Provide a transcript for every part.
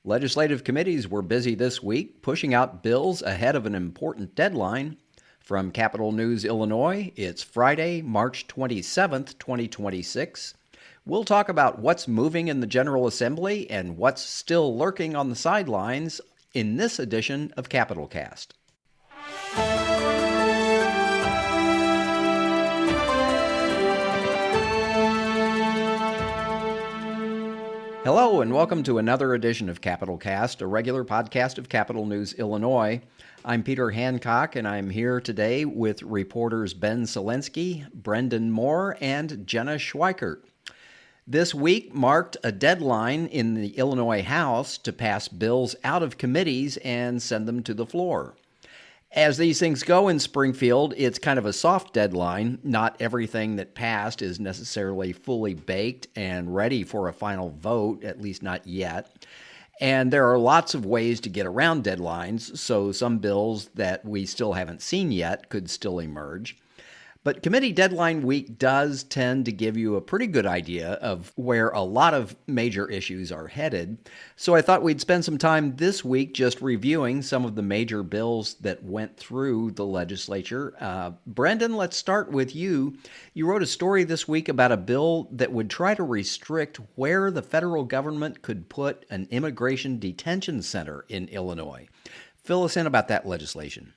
Legislative committees were busy this week pushing out bills ahead of an important deadline. From Capitol News, Illinois, it's Friday, March 27th, 2026. We'll talk about what's moving in the General Assembly and what's still lurking on the sidelines in this edition of Capitol Cast. Hello, and welcome to another edition of Capitol Cast, a regular podcast of Capitol News, Illinois. I'm Peter Hancock, and I'm here today with reporters Ben Szalinski, Brenden Moore, and Jenna Schweikert. This week marked a deadline in the Illinois House to pass bills out of committees and send them to the floor. As these things go in Springfield, it's kind of a soft deadline. Not everything that passed is necessarily fully baked and ready for a final vote, at least not yet. And there are lots of ways to get around deadlines, so some bills that we still haven't seen yet could still emerge. But committee deadline week does tend to give you a pretty good idea of where a lot of major issues are headed. So I thought we'd spend some time this week just reviewing some of the major bills that went through the legislature. Brenden, let's start with you. You wrote a story this week about a bill that would try to restrict where the federal government could put an immigration detention center in Illinois. Fill us in about that legislation.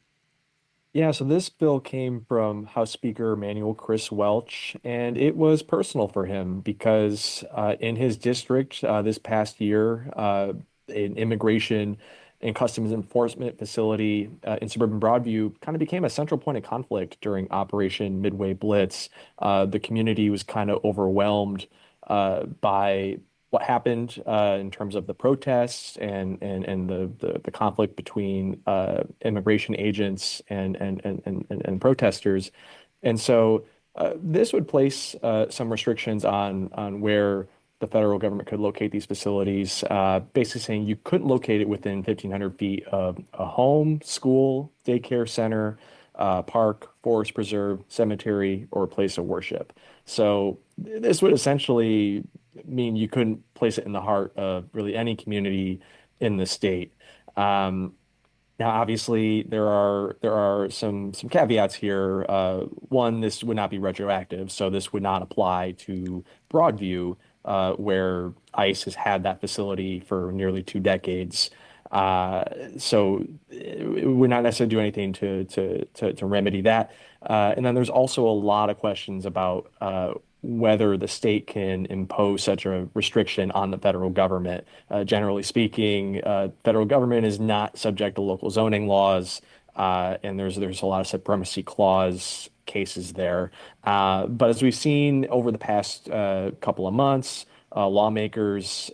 Yeah, so this bill came from House Speaker Emanuel Chris Welch, and it was personal for him because in his district this past year, an immigration and customs enforcement facility in suburban Broadview kind of became a central point of conflict during Operation Midway Blitz. The community was kind of overwhelmed by what happened in terms of the protests and the conflict between immigration agents and protesters. And so this would place some restrictions on where the federal government could locate these facilities, basically saying you couldn't locate it within 1,500 feet of a home, school, daycare center, park, forest preserve, cemetery, or place of worship. So this would essentially mean you couldn't place it in the heart of really any community in the state. Now, obviously, there are some caveats here. One, this would not be retroactive, so this would not apply to Broadview, where ICE has had that facility for nearly 2 decades. So it would not necessarily do anything to remedy that. And then there's also a lot of questions about whether the state can impose such a restriction on the federal government. Generally speaking, federal government is not subject to local zoning laws, and there's a lot of supremacy clause cases there. But as we've seen over the past couple of months, state lawmakers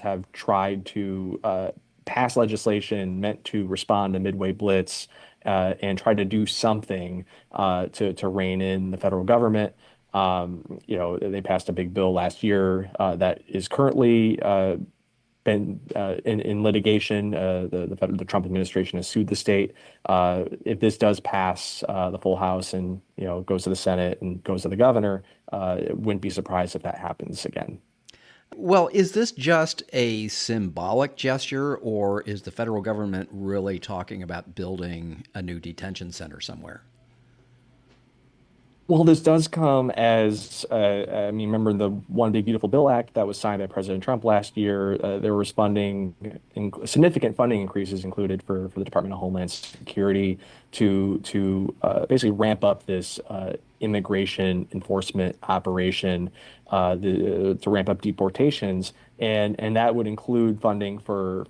have tried to pass legislation meant to respond to Midway Blitz and try to do something to rein in the federal government. They passed a big bill last year that is currently been in litigation. The Trump administration has sued the state. If this does pass the full House and goes to the Senate and goes to the governor, wouldn't be surprised if that happens again. Well, is this just a symbolic gesture, or is the federal government really talking about building a new detention center somewhere? Well, this does come as, remember the One Big Beautiful Bill Act that was signed by President Trump last year? There were significant funding increases included for the Department of Homeland Security to basically ramp up this immigration enforcement operation, to ramp up deportations, and that would include funding for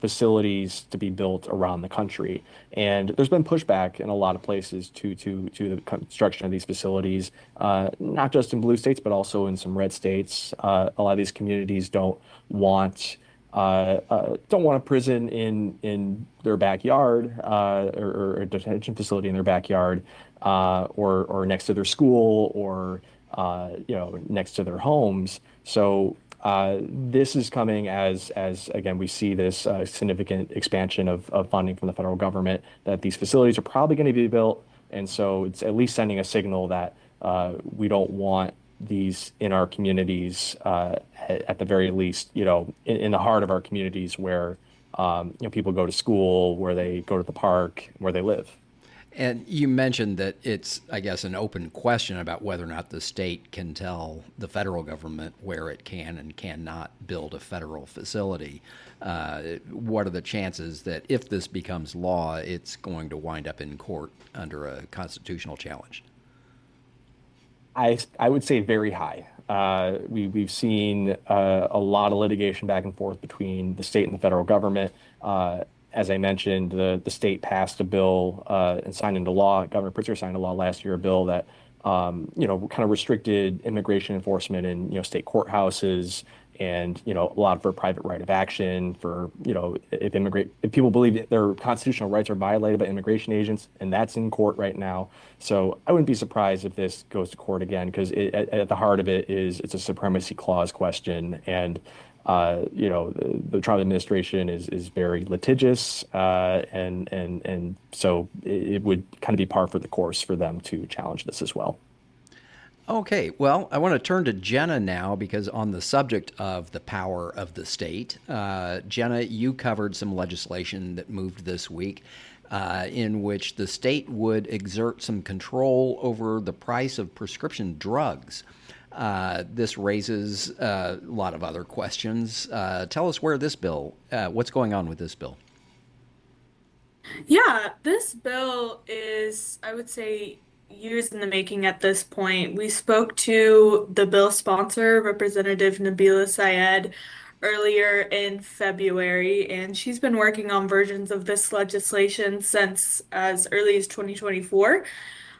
facilities to be built around the country. And there's been pushback in a lot of places to the construction of these facilities, not just in blue states, but also in some red states. A lot of these communities don't want a prison in their backyard, or a detention facility in their backyard, or next to their school, or next to their homes. So this is coming as again, we see this significant expansion of funding from the federal government, that these facilities are probably going to be built. And so it's at least sending a signal that we don't want these in our communities, at the very least, in the heart of our communities where people go to school, where they go to the park, where they live. And you mentioned that it's, I guess, an open question about whether or not the state can tell the federal government where it can and cannot build a federal facility. What are the chances that if this becomes law, it's going to wind up in court under a constitutional challenge? I would say very high. We've seen a lot of litigation back and forth between the state and the federal government. As I mentioned, the state passed a bill and signed into law. Governor Pritzker signed into law last year a bill that kind of restricted immigration enforcement in state courthouses and a lot for private right of action for if people believe that their constitutional rights are violated by immigration agents, and that's in court right now. So I wouldn't be surprised if this goes to court again because at the heart of it is it's a supremacy clause question, and the Trump administration is very litigious, and so it would kind of be par for the course for them to challenge this as well. Okay, well, I want to turn to Jenna now because on the subject of the power of the state, Jenna, you covered some legislation that moved this week in which the state would exert some control over the price of prescription drugs. This raises a lot of other questions. Tell us what's going on with this bill? Yeah, this bill is, I would say, years in the making at this point. We spoke to the bill sponsor, Representative Nabila Syed, earlier in February, and she's been working on versions of this legislation since as early as 2024.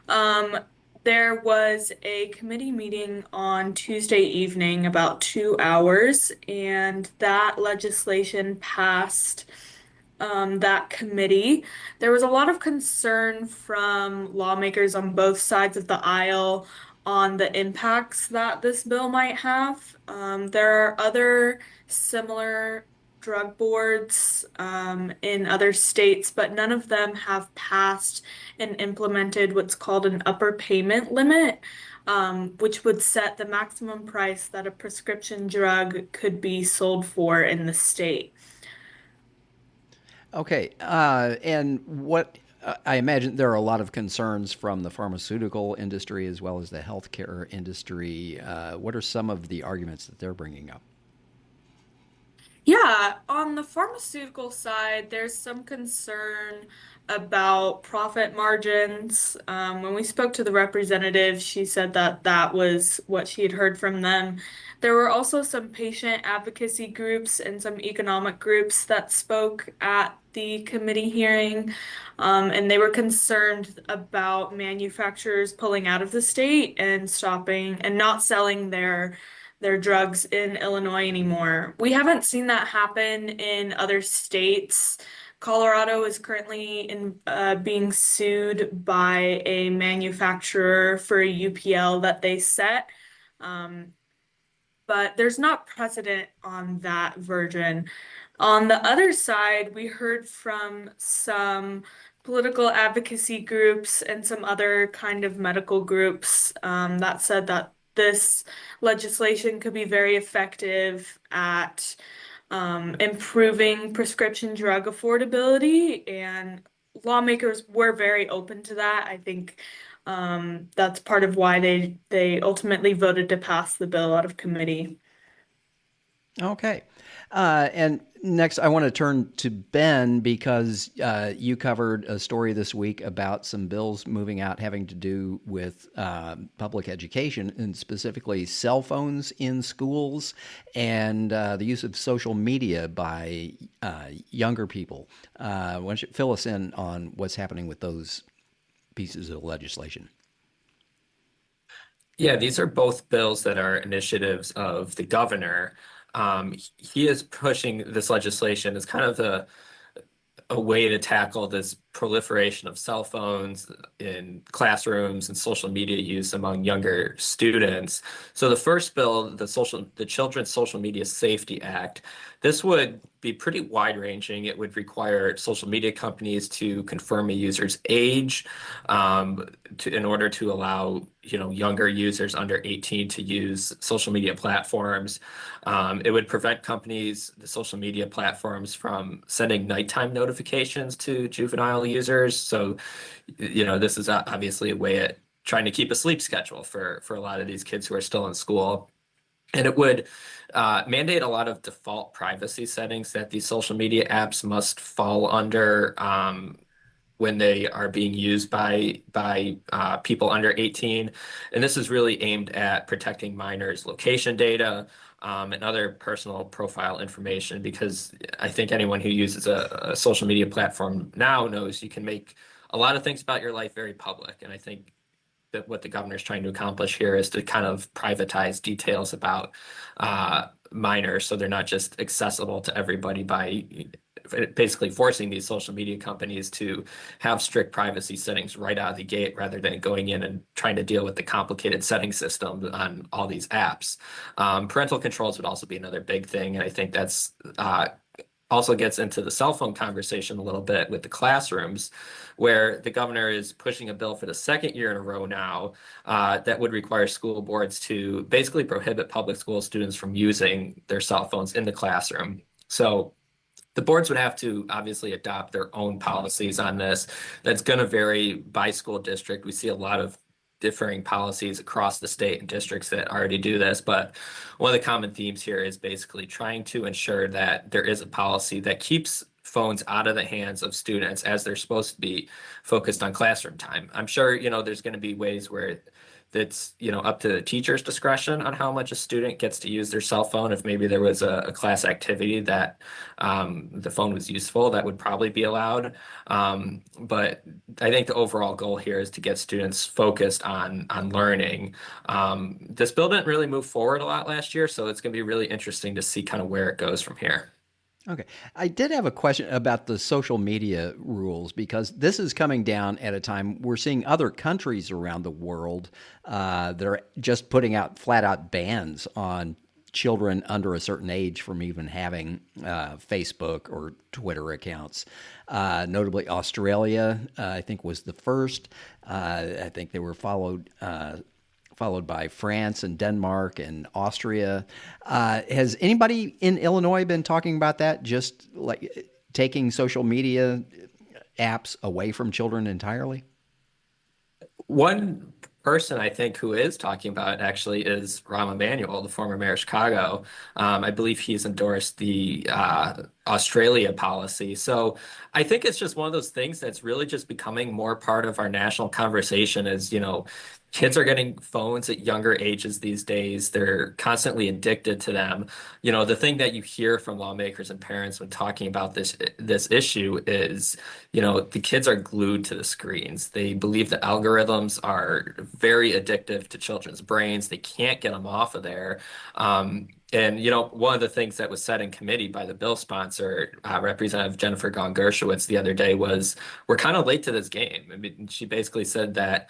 Um, there was a committee meeting on Tuesday evening, about 2 hours, and that legislation passed that committee. There was a lot of concern from lawmakers on both sides of the aisle on the impacts that this bill might have. There are other similar drug boards in other states, but none of them have passed and implemented what's called an upper payment limit. Which would set the maximum price that a prescription drug could be sold for in the state. Okay, and what I imagine there are a lot of concerns from the pharmaceutical industry as well as the healthcare industry. What are some of the arguments that they're bringing up? Yeah, on the pharmaceutical side, there's some concern about profit margins. When we spoke to the representative, she said that that was what she had heard from them. There were also some patient advocacy groups and some economic groups that spoke at the committee hearing, and they were concerned about manufacturers pulling out of the state and stopping and not selling their drugs in Illinois anymore. We haven't seen that happen in other states. Colorado is currently being sued by a manufacturer for a UPL that they set. Um, but there's not precedent on that version. On the other side, we heard from some political advocacy groups and some other kind of medical groups that said that this legislation could be very effective at improving prescription drug affordability, and lawmakers were very open to that. I think that's part of why they ultimately voted to pass the bill out of committee. Okay. And next, I want to turn to Ben because you covered a story this week about some bills moving out having to do with public education and specifically cell phones in schools and the use of social media by younger people. Why don't you fill us in on what's happening with those pieces of legislation? Yeah, these are both bills that are initiatives of the governor. He is pushing this legislation as kind of a way to tackle this proliferation of cell phones in classrooms and social media use among younger students. So the first bill, the Children's Social Media Safety Act, this would be pretty wide-ranging. It would require social media companies to confirm a user's age in order to allow younger users under 18 to use social media platforms. It would prevent companies, the social media platforms, from sending nighttime notifications to juvenile users. So, this is obviously a way at trying to keep a sleep schedule for a lot of these kids who are still in school. And it would mandate a lot of default privacy settings that these social media apps must fall under when they are being used by people under 18. And this is really aimed at protecting minors' location data and other personal profile information, because I think anyone who uses a social media platform now knows you can make a lot of things about your life very public. And I think that what the governor is trying to accomplish here is to kind of privatize details about minors, so they're not just accessible to everybody, by basically forcing these social media companies to have strict privacy settings right out of the gate, rather than going in and trying to deal with the complicated setting system on all these apps. Parental controls would also be another big thing, and I think that's also gets into the cell phone conversation a little bit with the classrooms, where the governor is pushing a bill for the second year in a row now that would require school boards to basically prohibit public school students from using their cell phones in the classroom. So the boards would have to obviously adopt their own policies on this. That's going to vary by school district. We see a lot of differing policies across the state and districts that already do this. But one of the common themes here is basically trying to ensure that there is a policy that keeps phones out of the hands of students as they're supposed to be, focused on classroom time. I'm sure, there's going to be ways where it's, up to the teacher's discretion on how much a student gets to use their cell phone. If maybe there was a class activity that the phone was useful, that would probably be allowed. But I think the overall goal here is to get students focused on learning. This bill didn't really move forward a lot last year, so it's going to be really interesting to see kind of where it goes from here. Okay. I did have a question about the social media rules, because this is coming down at a time we're seeing other countries around the world that are just putting out flat out bans on children under a certain age from even having Facebook or Twitter accounts. Notably, Australia, I think, was the first. I think they were followed by France and Denmark and Austria. Has anybody in Illinois been talking about that, just like taking social media apps away from children entirely? One person I think who is talking about it actually is Rahm Emanuel, the former mayor of Chicago. I believe he's endorsed the Australia policy. So I think it's just one of those things that's really just becoming more part of our national conversation. Is, kids are getting phones at younger ages these days. They're constantly addicted to them. The thing that you hear from lawmakers and parents when talking about this issue is, the kids are glued to the screens. They believe the algorithms are very addictive to children's brains. They can't get them off of there. And, one of the things that was said in committee by the bill sponsor, Representative Jennifer Gong-Gershowitz, the other day was, we're kind of late to this game. I mean, she basically said that,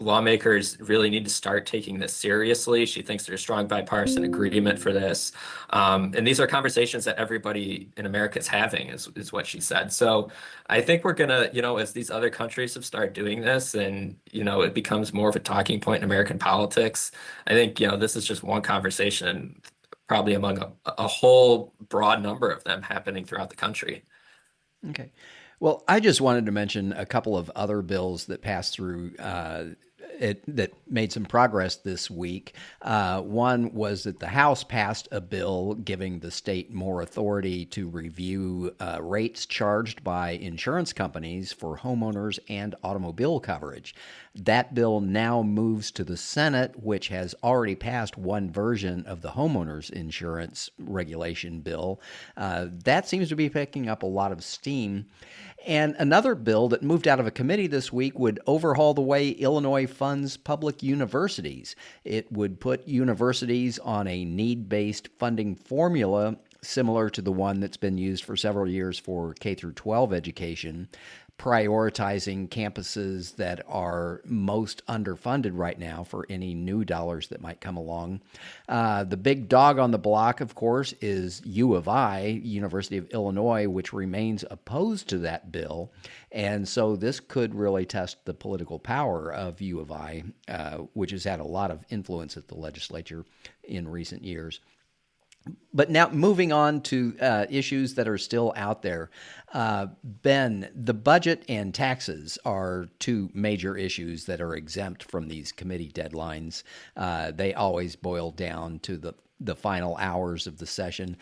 lawmakers really need to start taking this seriously. She thinks there's strong bipartisan agreement for this. And these are conversations that everybody in America is having, is what she said. So I think we're going to, as these other countries have started doing this, and, it becomes more of a talking point in American politics, I think, this is just one conversation probably among a whole broad number of them happening throughout the country. Okay. Well, I just wanted to mention a couple of other bills that passed through that made some progress this week. One was that the House passed a bill giving the state more authority to review rates charged by insurance companies for homeowners and automobile coverage. That bill now moves to the Senate, which has already passed one version of the homeowners insurance regulation bill. That seems to be picking up a lot of steam. And another bill that moved out of a committee this week would overhaul the way Illinois funds public universities. It would put universities on a need-based funding formula similar to the one that's been used for several years for K through 12 education. prioritizing campuses that are most underfunded right now for any new dollars that might come along. The big dog on the block, of course, is U of I, University of Illinois, which remains opposed to that bill. And so this could really test the political power of U of I, which has had a lot of influence at the legislature in recent years. But now moving on to issues that are still out there. Ben, the budget and taxes are two major issues that are exempt from these committee deadlines. They always boil down to the final hours of the session.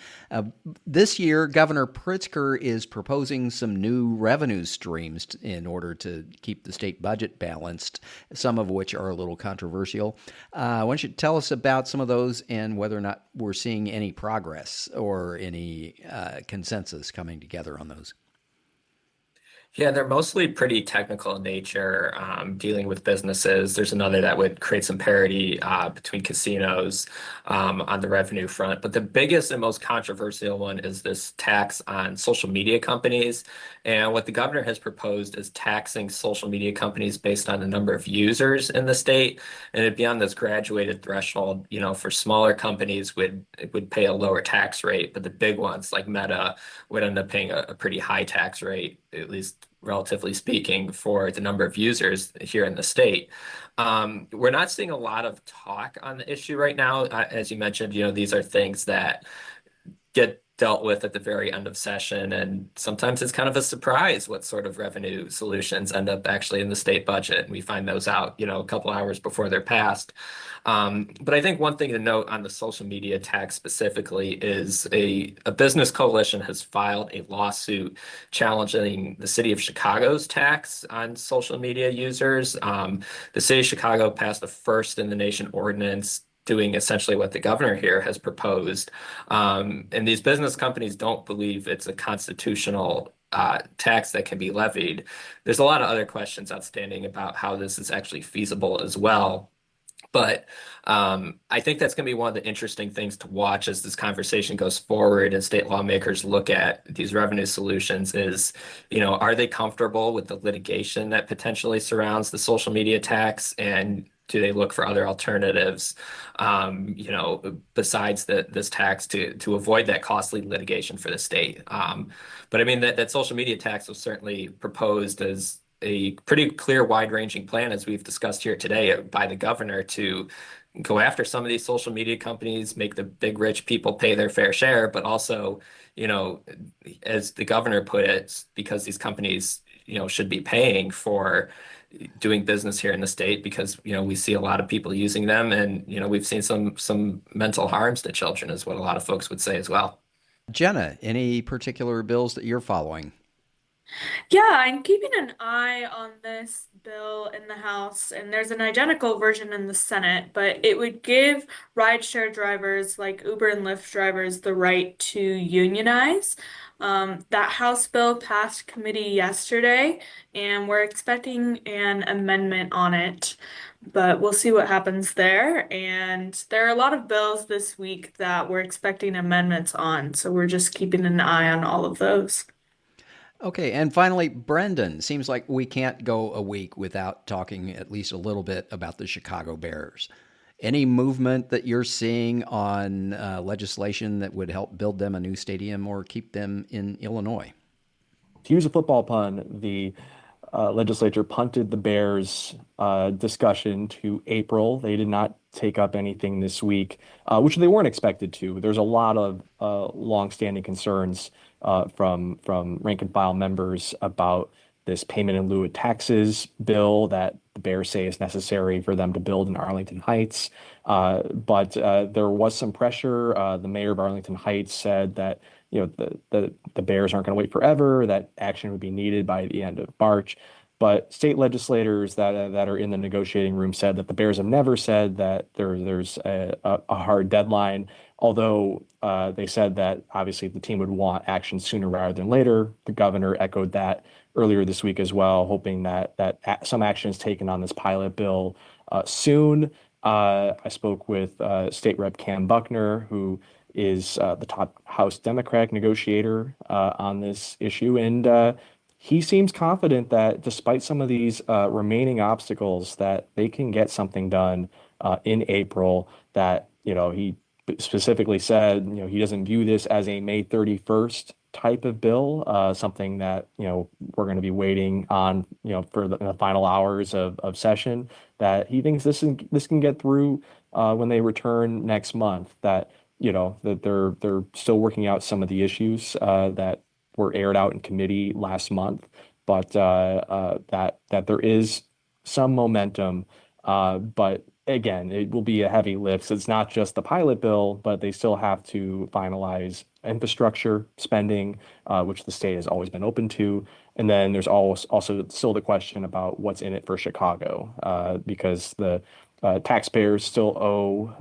This year, Governor Pritzker is proposing some new revenue streams in order to keep the state budget balanced, some of which are a little controversial. Why don't you tell us about some of those and whether or not we're seeing any progress or any consensus coming together on those? Yeah, they're mostly pretty technical in nature, dealing with businesses. There's another that would create some parity between casinos on the revenue front. But the biggest and most controversial one is this tax on social media companies. And what the governor has proposed is taxing social media companies based on the number of users in the state. And it'd be on this graduated threshold, for smaller companies would pay a lower tax rate, but the big ones like Meta would end up paying a pretty high tax rate, at least relatively speaking, for the number of users here in the state. We're not seeing a lot of talk on the issue right now. As you mentioned, these are things that get dealt with at the very end of session, and sometimes it's kind of a surprise what sort of revenue solutions end up actually in the state budget. And we find those out, a couple hours before they're passed. But I think one thing to note on the social media tax specifically is a business coalition has filed a lawsuit challenging the city of Chicago's tax on social media users. The city of Chicago passed the first in the nation ordinance doing essentially what the governor here has proposed. And these business companies don't believe it's a constitutional tax that can be levied. There's a lot of other questions outstanding about how this is actually feasible as well. But I think that's going to be one of the interesting things to watch as this conversation goes forward and state lawmakers look at these revenue solutions is, are they comfortable with the litigation that potentially surrounds the social media tax? And do they look for other alternatives, besides this tax to avoid that costly litigation for the state? But I mean, that social media tax was certainly proposed as a pretty clear, wide-ranging plan, as we've discussed here today, by the governor to go after some of these social media companies, make the big rich people pay their fair share, but also, as the governor put it, because these companies, should be paying for doing business here in the state because, we see a lot of people using them and, we've seen some mental harms to children is what a lot of folks would say as well. Jenna, any particular bills that you're following? Yeah, I'm keeping an eye on this bill in the House, and there's an identical version in the Senate, but it would give rideshare drivers like Uber and Lyft drivers the right to unionize. That House bill passed committee yesterday, and we're expecting an amendment on it, but we'll see what happens there. And there are a lot of bills this week that we're expecting amendments on, so we're just keeping an eye on all of those. Okay, and finally, Brenden, seems like we can't go a week without talking at least a little bit about the Chicago Bears. Any movement that you're seeing on legislation that would help build them a new stadium or keep them in Illinois? To use a football pun, the legislature punted the Bears discussion to April. They did not take up anything this week, which they weren't expected to. There's a lot of longstanding concerns from rank and file members about this payment in lieu of taxes bill that the Bears say is necessary for them to build in Arlington Heights. But there was some pressure. The mayor of Arlington Heights said that the Bears aren't going to wait forever, that action would be needed by the end of March. But state legislators that are in the negotiating room said that the Bears have never said that there's a hard deadline, although they said that obviously the team would want action sooner rather than later. The governor echoed that earlier this week as well, hoping that some action is taken on this pilot bill soon. I spoke with State Rep Cam Buckner, who is the top House Democratic negotiator on this issue, and he seems confident that despite some of these remaining obstacles, that they can get something done in April. That, he specifically said, he doesn't view this as a May 31st type of bill, something that, we're going to be waiting on, for the final hours of session, that he thinks this can get through when they return next month, that, that they're still working out some of the issues that were aired out in committee last month, but that there is some momentum. But again, it will be a heavy lift. So it's not just the pilot bill, but they still have to finalize infrastructure spending, which the state has always been open to. And then there's also still the question about what's in it for Chicago, because the taxpayers still owe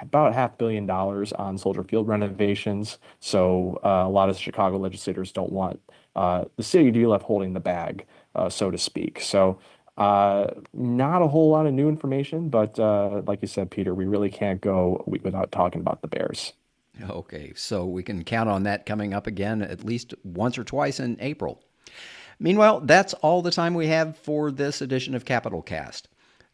about $500 million on Soldier Field renovations. So a lot of Chicago legislators don't want the city to be left holding the bag, so to speak. So not a whole lot of new information, but like you said, Peter, we really can't go a week without talking about the Bears. Okay, so we can count on that coming up again at least once or twice in April. Meanwhile, that's all the time we have for this edition of Capital Cast.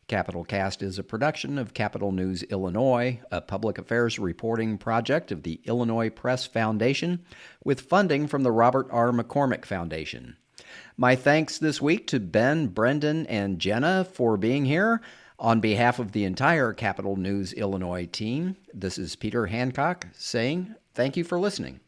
Capital Cast is a production of Capital News Illinois, a public affairs reporting project of the Illinois Press Foundation, with funding from the Robert R. McCormick Foundation. My thanks this week to Ben, Brenden, and Jenna for being here. On behalf of the entire Capital News Illinois team, this is Peter Hancock saying thank you for listening.